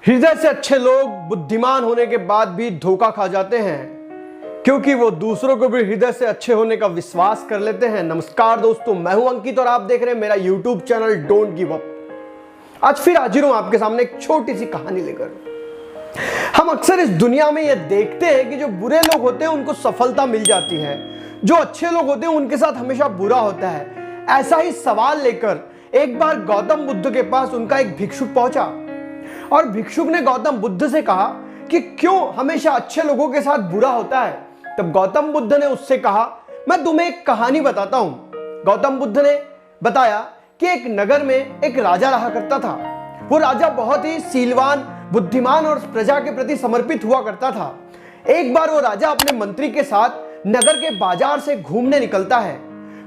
हृदय से अच्छे लोग बुद्धिमान होने के बाद भी धोखा खा जाते हैं, क्योंकि वो दूसरों को भी हृदय से अच्छे होने का विश्वास कर लेते हैं। नमस्कार दोस्तों, मैं हूं अंकित और आप देख रहे हैं मेरा YouTube channel don't give up. आज फिर हाजिर हूं आपके सामने एक छोटी सी कहानी लेकर। हम अक्सर इस दुनिया में ये देखते हैं कि जो बुरे लोग होते हैं उनको सफलता मिल जाती है, जो अच्छे लोग होते हैं उनके साथ हमेशा बुरा होता है। ऐसा ही सवाल लेकर एक बार गौतम बुद्ध के पास उनका एक भिक्षुक पहुंचा और भिक्षुक ने गौतम बुद्ध से कहा कि क्यों हमेशा अच्छे लोगों के साथ बुरा होता है। तब गौतम बुद्ध ने उससे कहा, मैं तुम्हें एक कहानी बताता हूं। गौतम बुद्ध ने बताया कि एक नगर में एक राजा रहा करता था। वो राजा बहुत ही सीलवान, बुद्धिमान और प्रजा के प्रति समर्पित हुआ करता था। एक बार वो राजा अपने मंत्री के साथ नगर के बाजार से घूमने निकलता है।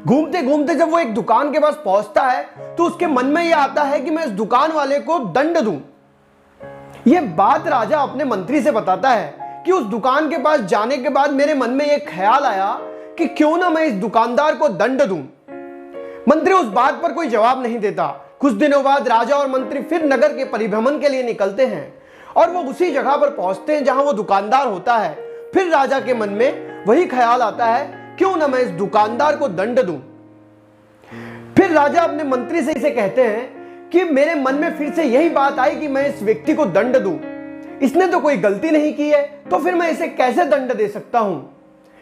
घूमते घूमते जब वो एक दुकान के पास पहुंचता है तो उसके मन में यह आता है कि मैं इस दुकान वाले को दंड दूं। यह बात राजा अपने मंत्री से बताता है कि उस दुकान के पास जाने के बाद मेरे मन में यह ख्याल आया कि क्यों ना मैं इस दुकानदार को दंड दूं। मंत्री उस बात पर कोई जवाब नहीं देता। कुछ दिनों बाद राजा और मंत्री फिर नगर के परिभ्रमण के लिए निकलते हैं और वो उसी जगह पर पहुंचते हैं जहां वो दुकानदार होता है। फिर राजा के मन में वही ख्याल आता है, क्यों ना मैं इस दुकानदार को दंड दूं। फिर राजा अपने मंत्री से इसे कहते हैं कि मेरे मन में फिर से यही बात आई कि मैं इस व्यक्ति को दंड दूं। इसने तो कोई गलती नहीं की है, तो फिर मैं इसे कैसे दंड दे सकता हूं।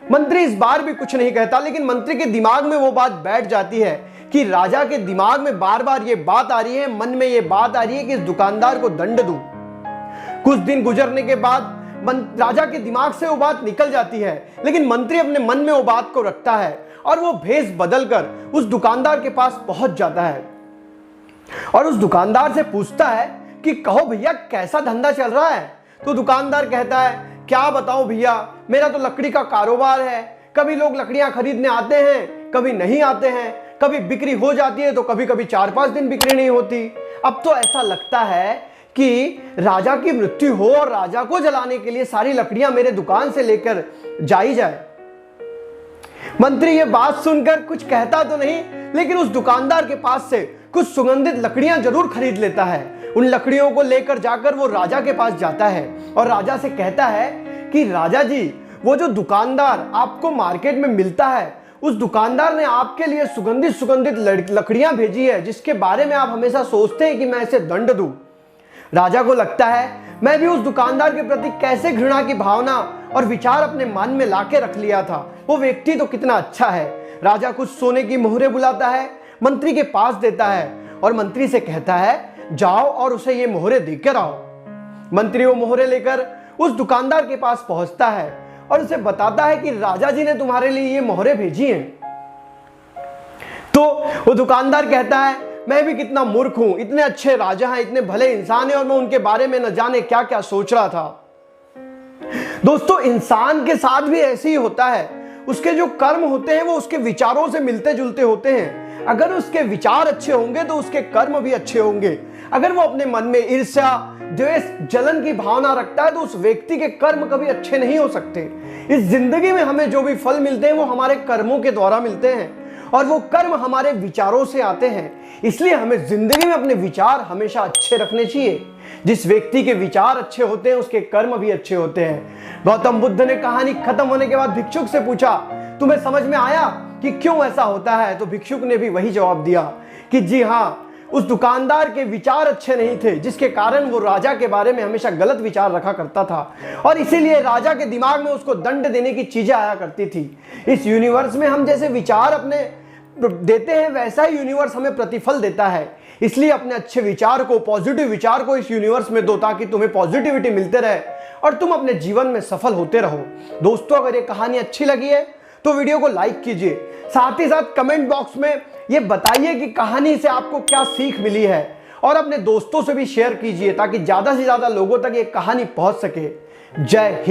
मंत्री इस बार भी कुछ नहीं कहता, लेकिन मंत्री के दिमाग में वो बात बैठ जाती है कि राजा के दिमाग में बार बार ये बात आ रही है, मन में ये बात आ रही है कि इस दुकानदार को दंड दूं। कुछ दिन गुजरने के बाद राजा के दिमाग से वो बात निकल जाती है, लेकिन मंत्री अपने मन में वो बात को रखता है और वो भेष बदलकर उस दुकानदार के पास पहुंच जाता है और उस दुकानदार से पूछता है कि कहो भैया, कैसा धंधा चल रहा है। तो दुकानदार कहता है, क्या बताऊं भैया, मेरा तो लकड़ी का कारोबार है। कभी लोग लकड़ियां खरीदने आते हैं, कभी नहीं आते हैं, कभी बिक्री हो जाती है तो कभी कभी 4-5 दिन बिक्री नहीं होती। अब तो ऐसा लगता है कि राजा की मृत्यु हो और राजा को जलाने के लिए सारी लकड़ियां मेरे दुकान से लेकर जाई जाए। मंत्री ये बात सुनकर कुछ कहता तो नहीं, लेकिन उस दुकानदार के पास से कुछ सुगंधित लकड़ियां जरूर खरीद लेता है। उन लकड़ियों को लेकर जाकर वो राजा के पास जाता है और राजा से कहता है कि राजा जी, वो जो दुकानदार आपको मार्केट में मिलता है, उस दुकानदार ने आपके लिए सुगंधित सुगंधित लकड़ियां भेजी है, जिसके बारे में आप हमेशा सोचते हैं कि मैं इसे दंड दूं। राजा को लगता है मैं भी उस दुकानदार के प्रति कैसे घृणा की भावना और विचार अपने मन में लाके रख लिया था। वो व्यक्ति तो कितना अच्छा है। राजा कुछ सोने की मोहरें बुलाता है, मंत्री के पास देता है और मंत्री से कहता है, जाओ और उसे ये मोहरें देकर आओ। मंत्री वो मोहरें लेकर उस दुकानदार के पास पहुंचता है और उसे बताता है कि राजा जी ने तुम्हारे लिए ये मोहरें भेजी हैं। तो वो दुकानदार कहता है, मैं भी कितना मूर्ख हूं, इतने अच्छे राजा हैं, इतने भले इंसान हैं और मैं उनके बारे में न जाने क्या क्या सोच रहा था। दोस्तों, इंसान के साथ भी ऐसे ही होता है। उसके जो कर्म होते हैं वो उसके विचारों से मिलते जुलते होते हैं। अगर उसके विचार अच्छे होंगे तो उसके कर्म भी अच्छे होंगे। अगर वो अपने मन में ईर्ष्या, द्वेष, जलन की भावना रखता है तो उस व्यक्ति के कर्म कभी अच्छे नहीं हो सकते। इस जिंदगी में हमें जो भी फल मिलते हैं वो हमारे कर्मों के द्वारा मिलते हैं और वो कर्म हमारे विचारों से आते हैं। इसलिए हमें जिंदगी में अपने विचार हमेशा अच्छे रखने चाहिए। जिस व्यक्ति के विचार अच्छे होते हैं उसके कर्म भी अच्छे होते हैं। गौतम बुद्ध ने कहानी खत्म होने के बाद भिक्षुक से पूछा, तुम्हें समझ में आया कि क्यों ऐसा होता है। तो भिक्षुक ने भी वही जवाब दिया कि जी हाँ, उस दुकानदार के विचार अच्छे नहीं थे, जिसके कारण वो राजा के बारे में हमेशा गलत विचार रखा करता था और इसीलिए राजा के दिमाग में उसको दंड देने की चीजें आया करती थी। इस यूनिवर्स में हम जैसे विचार अपने देते हैं, वैसा ही यूनिवर्स हमें प्रतिफल देता है। इसलिए अपने अच्छे विचार को, पॉजिटिव विचार को इस यूनिवर्स में दो, ताकि तुम्हें पॉजिटिविटी मिलते रहे और तुम अपने जीवन में सफल होते रहो। दोस्तों, अगर ये कहानी अच्छी लगी है तो वीडियो को लाइक कीजिए। साथ ही साथ कमेंट बॉक्स में ये बताइए कि कहानी से आपको क्या सीख मिली है और अपने दोस्तों से भी शेयर कीजिए ताकि ज्यादा से ज्यादा लोगों तक ये कहानी पहुंच सके। जय हिंद।